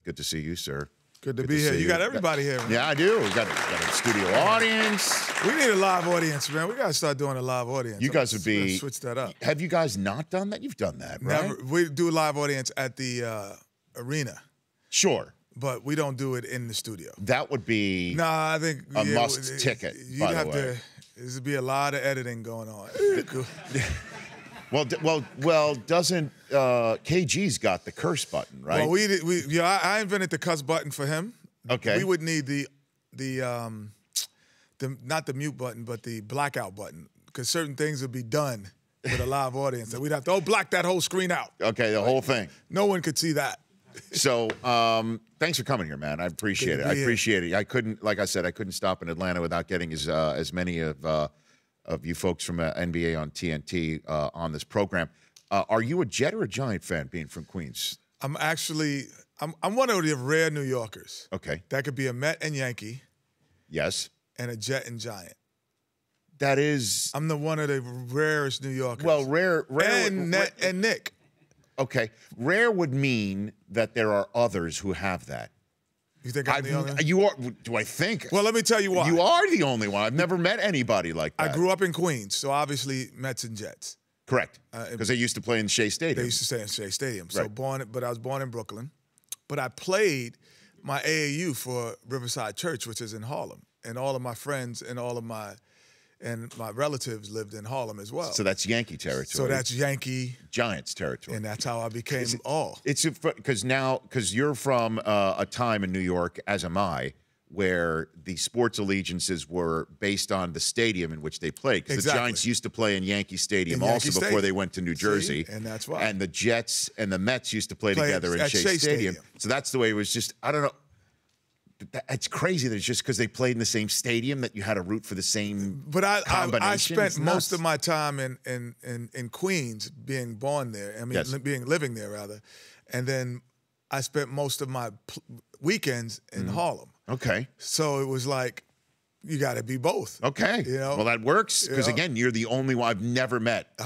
Good to see you, sir. Good to be here. You got everybody here, man. Yeah, I do. We got a studio audience. We need a live audience, man. We got to start doing a live audience. You guys would be... Switch that up. Have you guys not done that? You've done that, right? Never. We do a live audience at the arena. Sure. But we don't do it in the studio. That would be I think a must ticket, by the way. There'd be a lot of editing going on. Well, doesn't KG's got the curse button, right? Well, I invented the cuss button for him. Okay. We would need the not the mute button, but the blackout button, because certain things would be done with a live audience, and we'd have to black that whole screen out. Okay, the whole thing. No one could see that. So, thanks for coming here, man. I appreciate it. I appreciate it. I couldn't, like I said, I couldn't stop in Atlanta without getting as many of you folks from NBA on TNT on this program. Are you a Jet or a Giant fan, being from Queens? I'm one of the rare New Yorkers. Okay. That could be a Met and Yankee. Yes. And a Jet and Giant. That is. I'm one of the rarest New Yorkers. Well, rare and Nick. Okay. Rare would mean that there are others who have that. You think I'm the only one? You are. Do I think? Well, let me tell you why. You are the only one. I've never met anybody like that. I grew up in Queens, so obviously Mets and Jets. Correct. Because they used to play in Shea Stadium. They used to stay in Shea Stadium. So right. But I was born in Brooklyn. But I played my AAU for Riverside Church, which is in Harlem. And all of my friends and all of my relatives lived in Harlem as well. So that's Yankee territory. So that's Yankee. Giants territory. And that's how I became all. It's because you're from a time in New York, as am I, where the sports allegiances were based on the stadium in which they played. Because the Giants used to play in Yankee Stadium before they went to New Jersey. And that's why. And the Jets and the Mets used to play together in Shea Stadium. So that's the way it was just, I don't know. It's crazy that it's just because they played in the same stadium that you had to root for the same combination. I spent most of my time in Queens, being born there. I mean, living there rather, and then I spent most of my weekends in Harlem. Okay. So it was like, you got to be both. Okay. You know? Well, that works because again, you're the only one I've never met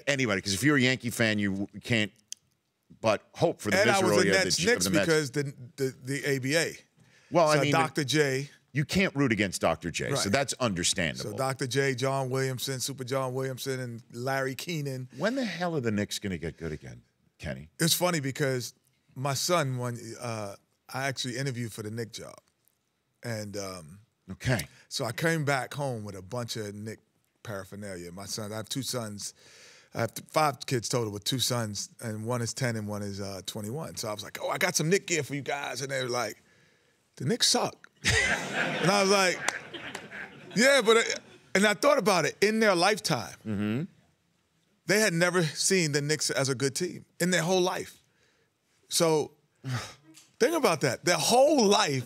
anybody. Because if you're a Yankee fan, you can't but hope for the Viceroy. And I was a Nets because the ABA. Well, so I mean, Dr. J. You can't root against Dr. J, right. So that's understandable. So Dr. J, John Williamson, Super John Williamson, and Larry Keenan. When the hell are the Knicks going to get good again, Kenny? It's funny because my son, I actually interviewed for the Knicks job. And okay. So I came back home with a bunch of Knicks paraphernalia. My son, I have two sons. I have 5 kids total with 2 sons, and one is 10 and one is 21. So I was like, oh, I got some Knicks gear for you guys. And they were like, the Knicks suck. And I was like, yeah, and I thought about it. In their lifetime, they had never seen the Knicks as a good team in their whole life. So think about that. Their whole life,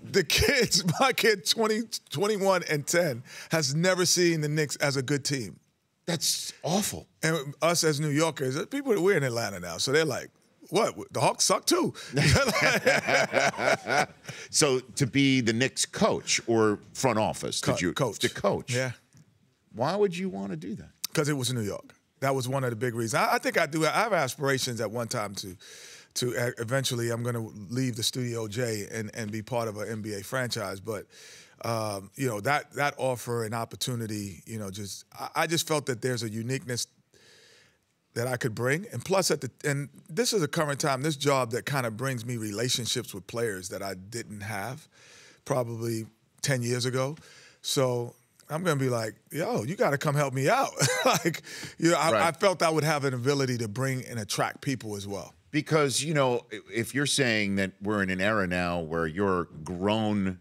the kids, my kid, 20, 21, and 10, has never seen the Knicks as a good team. That's awful. And us as New Yorkers, we're in Atlanta now, so they're like, what? The Hawks suck too. So to be the Knicks coach or front office, coach. The coach. Yeah. Why would you want to do that? Because it was in New York. That was one of the big reasons. I think I do. I have aspirations at one time to eventually I'm going to leave the Studio J and be part of an NBA franchise. But you know, that offer and opportunity, you know, I just felt that there's a uniqueness that I could bring. And plus, and this is a current time, this job that kind of brings me relationships with players that I didn't have probably 10 years ago. So I'm going to be like, yo, you got to come help me out. Like, you know, I felt I would have an ability to bring and attract people as well. Because, you know, if you're saying that we're in an era now where your grown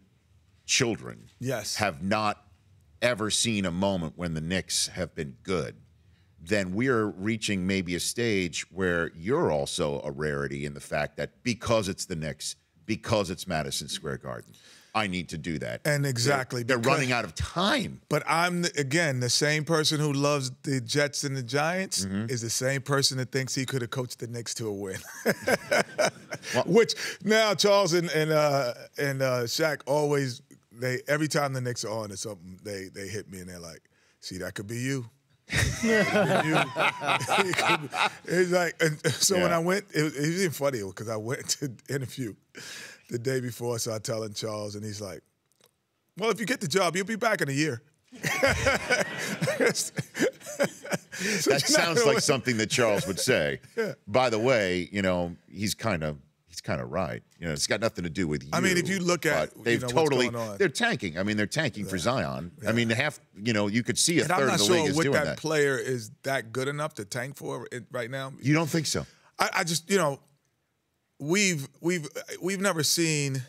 children have not ever seen a moment when the Knicks have been good, then we're reaching maybe a stage where you're also a rarity in the fact that because it's the Knicks, because it's Madison Square Garden, I need to do that. And exactly. They're running out of time. But I'm, again, the same person who loves the Jets and the Giants is the same person that thinks he could have coached the Knicks to a win. Which now Charles and Shaq always, every time the Knicks are on or something, they hit me and they're like, see, that could be you. It's like, and so when I went, it was even funny because I went to the interview the day before, so I telling Charles, and he's like, well, if you get the job, you'll be back in a year. That sounds like something that Charles would say. Yeah. By the way, you know, he's kind of right. You know, it's got nothing to do with you. I mean, if you look at they've what's totally going on. they're tanking. I mean, they're tanking for Zion. Yeah. I mean, you could see a third of the league is doing that. I'm not sure that player is that good enough to tank for it right now. You don't think so? I just, you know, we've never seen.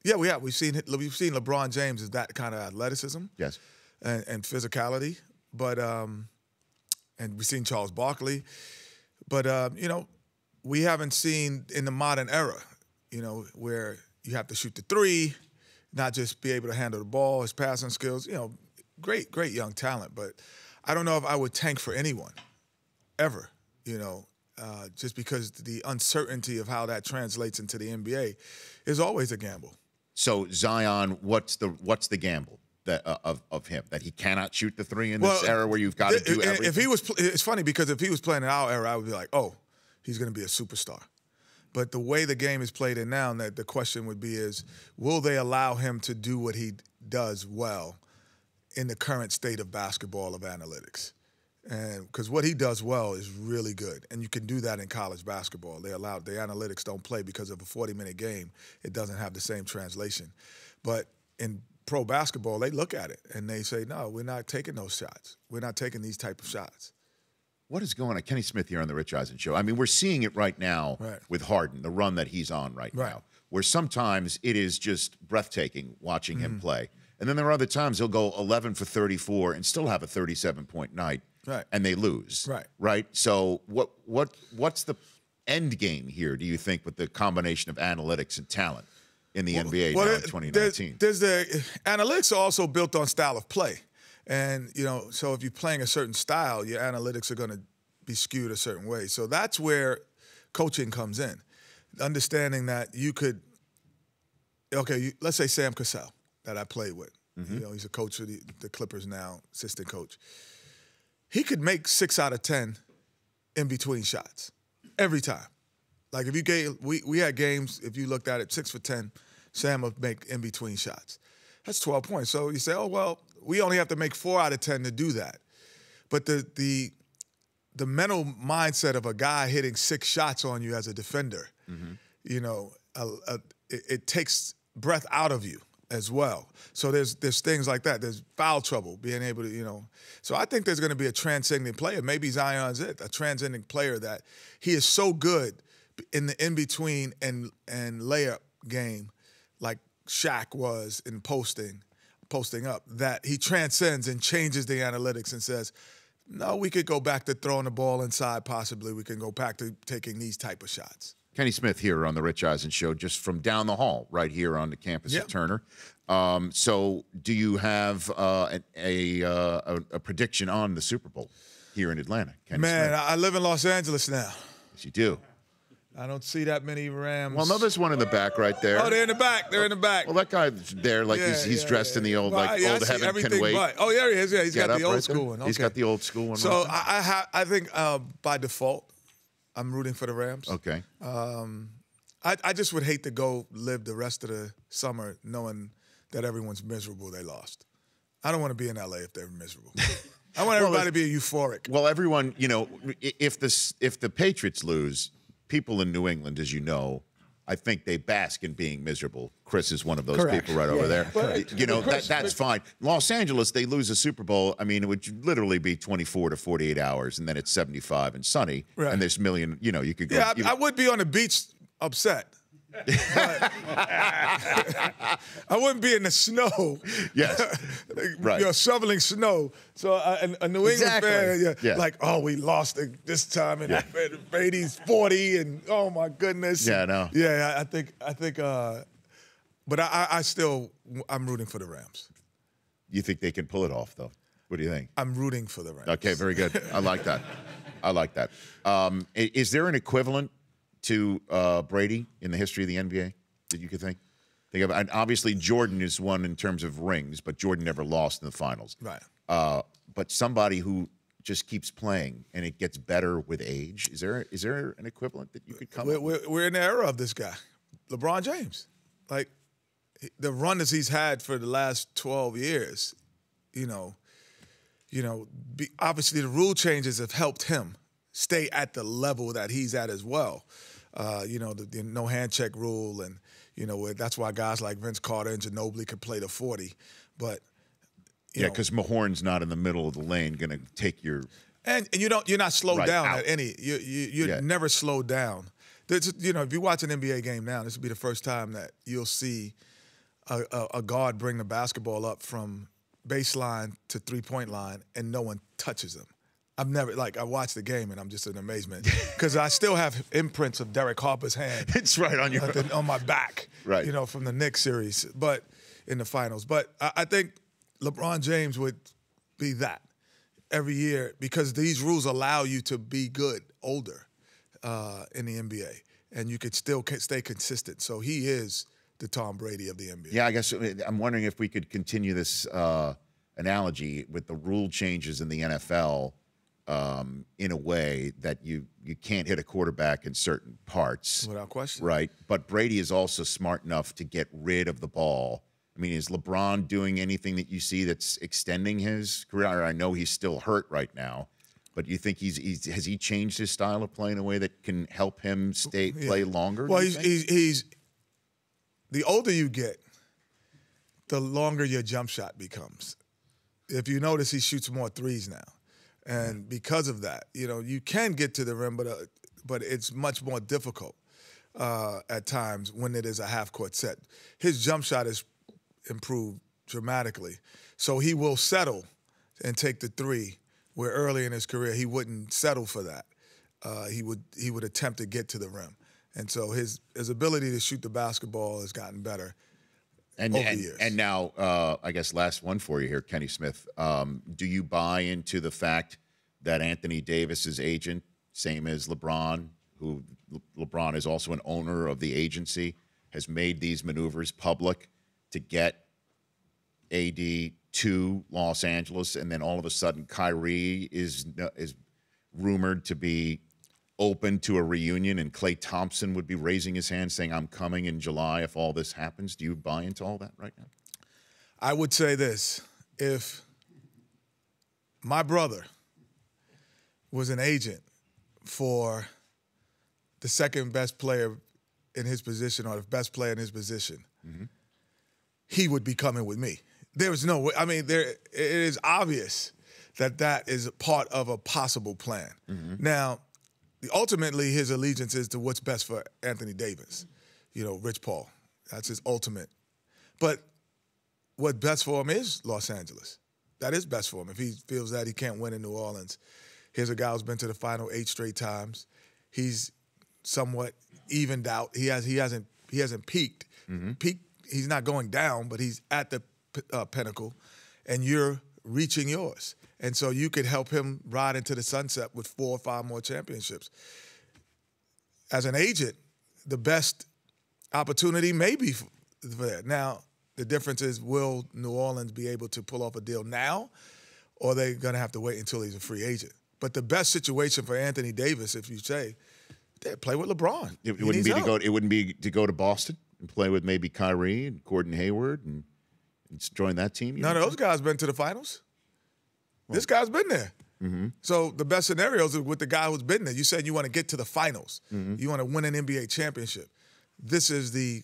Yeah, we have. We've seen LeBron James as that kind of athleticism. Yes. And physicality, but and we've seen Charles Barkley, but you know, we haven't seen in the modern era, you know, where you have to shoot the three, not just be able to handle the ball, his passing skills. You know, great young talent, but I don't know if I would tank for anyone, ever. You know, just because the uncertainty of how that translates into the NBA is always a gamble. So Zion, what's the gamble that of him, that he cannot shoot the three in this era where you've got to do everything? If he was, it's funny because if he was playing in our era, I would be like, oh, he's going to be a superstar. But the way the game is played in now, that the question would be is, will they allow him to do what he does well in the current state of basketball of analytics? And because what he does well is really good, and you can do that in college basketball. The analytics don't play because of a 40-minute game. It doesn't have the same translation. But in pro basketball, they look at it and they say, no, we're not taking those shots. We're not taking these type of shots. What is going on? Kenny Smith here on the Rich Eisen Show. I mean, we're seeing it right now with Harden, the run that he's on right now, where sometimes it is just breathtaking watching him play. And then there are other times he'll go 11 for 34 and still have a 37-point night, and they lose. Right? So what's the end game here, do you think, with the combination of analytics and talent in the NBA now in 2019? There's the analytics are also built on style of play. And, you know, so if you're playing a certain style, your analytics are going to be skewed a certain way. So that's where coaching comes in. Understanding that you could, let's say Sam Cassell that I played with. You know, he's a coach of the Clippers now, assistant coach. He could make 6 out of 10 in between shots every time. Like if you gave, we had games, if you looked at it, 6 for 10, Sam would make in between shots. That's 12 points. So you say, oh, well, we only have to make 4 out of 10 to do that. But the mental mindset of a guy hitting 6 shots on you as a defender, you know, it takes breath out of you as well. So there's things like that. There's foul trouble, being able to, you know. So I think there's going to be a transcending player. Maybe Zion's it, a transcending player that he is so good in the in-between and layup game, like Shaq was in posting up, that he transcends and changes the analytics and says, no, we could go back to throwing the ball inside possibly. We can go back to taking these type of shots. Kenny Smith here on the Rich Eisen Show, just from down the hall right here on the campus at Turner. So do you have a prediction on the Super Bowl here in Atlanta, Kenny Smith? I live in Los Angeles now. Yes, you do. I don't see that many Rams. Well, no, there's one in the back right there. Oh, they're in the back. They're in the back. Well, that guy's there, like he's dressed in the old, old heaven can wait. Oh, there he is. Yeah, he's got the old school one. Okay. He's got the old school one. So I think by default, I'm rooting for the Rams. Okay. I just would hate to go live the rest of the summer knowing that everyone's miserable they lost. I don't want to be in LA if they're miserable. I want everybody to be euphoric. Well, everyone, you know, if the Patriots lose, people in New England, as you know, I think they bask in being miserable. Chris is one of those people right over there. Correct. You know, that's fine. Los Angeles, they lose a Super Bowl. I mean, it would literally be 24 to 48 hours, and then it's 75 and sunny, and there's million, you know, you could go. Yeah, I would be on the beach upset. But I wouldn't be in the snow. Yes, right. You know, shoveling snow. So a New England fan, like, oh, we lost it this time, and Brady's 40, and oh my goodness. Yeah, I know. Yeah, I think. But I'm rooting for the Rams. You think they can pull it off, though? What do you think? I'm rooting for the Rams. Okay, very good. I like that. I like that. Is there an equivalent to Brady in the history of the NBA that you could think of? And obviously, Jordan is one in terms of rings, but Jordan never lost in the finals. Right. but somebody who just keeps playing and it gets better with age. Is there an equivalent that you could come up with? We're in the era of this guy, LeBron James. Like, the run that he's had for the last 12 years, obviously the rule changes have helped him stay at the level that he's at as well. The no hand check rule, and that's why guys like Vince Carter and Ginobili could play the 40. But because Mahorn's not in the middle of the lane going to take your and you're not slowed down out. at any. You're never slowed down. If you watch an NBA game now, this will be the first time that you'll see a guard bring the basketball up from baseline to three-point line and no one touches him. I watched the game and I'm just in amazement because I still have imprints of Derek Harper's hand. It's right on your on my back, right? From the Knicks series, but in the finals. But I think LeBron James would be that every year because these rules allow you to be good older in the NBA, and you could still stay consistent. So he is the Tom Brady of the NBA. Yeah, I guess I'm wondering if we could continue this analogy with the rule changes in the NFL. In a way that you can't hit a quarterback in certain parts. Without question. Right. But Brady is also smart enough to get rid of the ball. I mean, is LeBron doing anything that you see that's extending his career? I know he's still hurt right now, but you think has he changed his style of play in a way that can help him play longer? Well, he's the older you get, the longer your jump shot becomes. If you notice, he shoots more threes now. And because of that, you can get to the rim, but it's much more difficult at times when it is a half-court set. His jump shot has improved dramatically. So he will settle and take the three, where early in his career he wouldn't settle for that. He would attempt to get to the rim. And so his ability to shoot the basketball has gotten better. And now, I guess last one for you here, Kenny Smith. Do you buy into the fact that Anthony Davis's agent, same as LeBron, who LeBron is also an owner of the agency, has made these maneuvers public to get AD to Los Angeles, and then all of a sudden Kyrie is rumored to be open to a reunion, and Klay Thompson would be raising his hand saying, I'm coming in July if all this happens? Do you buy into all that right now? I would say this. If my brother was an agent for the second best player in his position or the best player in his position, he would be coming with me. There's no way. I mean, it is obvious that is part of a possible plan. Now, ultimately, his allegiance is to what's best for Anthony Davis. Rich Paul. That's his ultimate. But what's best for him is Los Angeles. That is best for him. If he feels that he can't win in New Orleans, here's a guy who's been to the final 8 straight times. He's somewhat evened out. He hasn't peaked. He's not going down, but he's at the pinnacle, and you're reaching yours. And so you could help him ride into the sunset with 4 or 5 more championships. As an agent, the best opportunity may be for that. Now, the difference is, will New Orleans be able to pull off a deal now, or are they going to have to wait until he's a free agent? But the best situation for Anthony Davis, if you say, play with LeBron. It wouldn't be to go to Boston and play with maybe Kyrie and Gordon Hayward and join that team? None of those guys been to the finals. This guy's been there. So the best scenarios are with the guy who's been there. You said you want to get to the finals. You want to win an NBA championship. This is the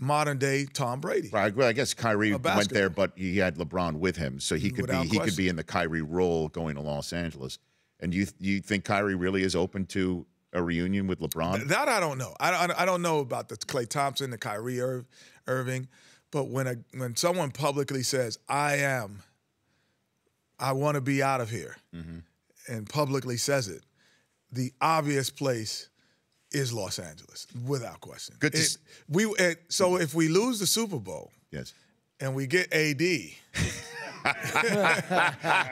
modern-day Tom Brady. Right. Well, I guess Kyrie went there, but he had LeBron with him, so he could be in the Kyrie role going to Los Angeles. And you think Kyrie really is open to a reunion with LeBron? That I don't know. I don't know about the Klay Thompson, the Kyrie Irving, but when someone publicly says, I want to be out of here, and publicly says it, the obvious place is Los Angeles, without question. So if we lose the Super Bowl, yes, and we get AD,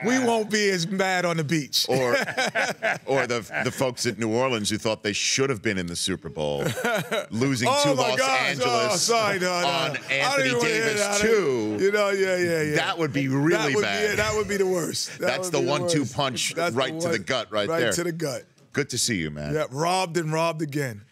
We won't be as mad on the beach. Or the folks at New Orleans who thought they should have been in the Super Bowl, losing to Los Angeles on Anthony Davis too. You know, yeah. That would be really bad. That would be the worst. That's the 1-2 punch right to the gut right there. Right to the gut. Good to see you, man. Yeah, robbed and robbed again.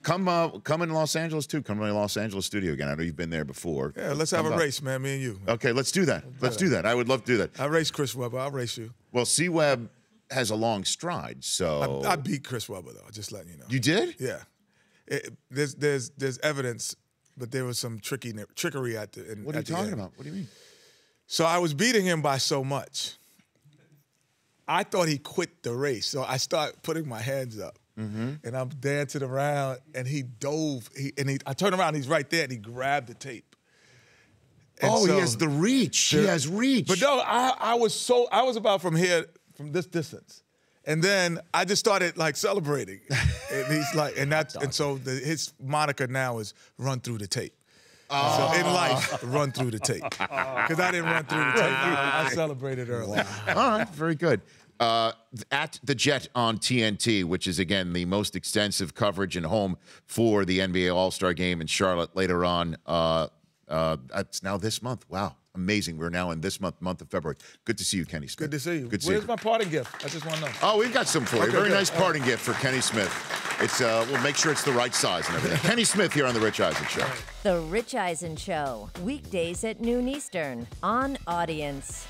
Come in Los Angeles too. Come to the Los Angeles studio again. I know you've been there before. Yeah, let's have a race, man. Me and you. Okay, let's do that. Let's do that. I would love to do that. I race Chris Webber. I'll race you. Well, C-Web has a long stride, so I beat Chris Webber though. Just letting you know. You did? Yeah. There's evidence, but there was some trickery at the. What are you talking about? What do you mean? So I was beating him by so much. I thought he quit the race, so I started putting my hands up, and I'm dancing around, and he dove. I turned around, he's right there, and he grabbed the tape. And so, he has the reach. He has reach. But no, I was about from this distance, and then I just started like celebrating, and he's like, and so his moniker now is "Run Through the Tape." So in life, run through the tape. Because I didn't run through the tape. I celebrated early. All right, very good. At the Jet on TNT, which is, again, the most extensive coverage and home for the NBA All-Star Game in Charlotte later on. It's now this month. Wow, amazing. We're now in this month of February. Good to see you, Kenny Smith. Good to see you. Good to see you. Where's my parting gift? I just want to know. Oh, we've got some for you. Very nice parting gift for Kenny Smith. It's we'll make sure it's the right size and everything. Kenny Smith here on The Rich Eisen Show. The Rich Eisen Show, weekdays at noon Eastern on Audience.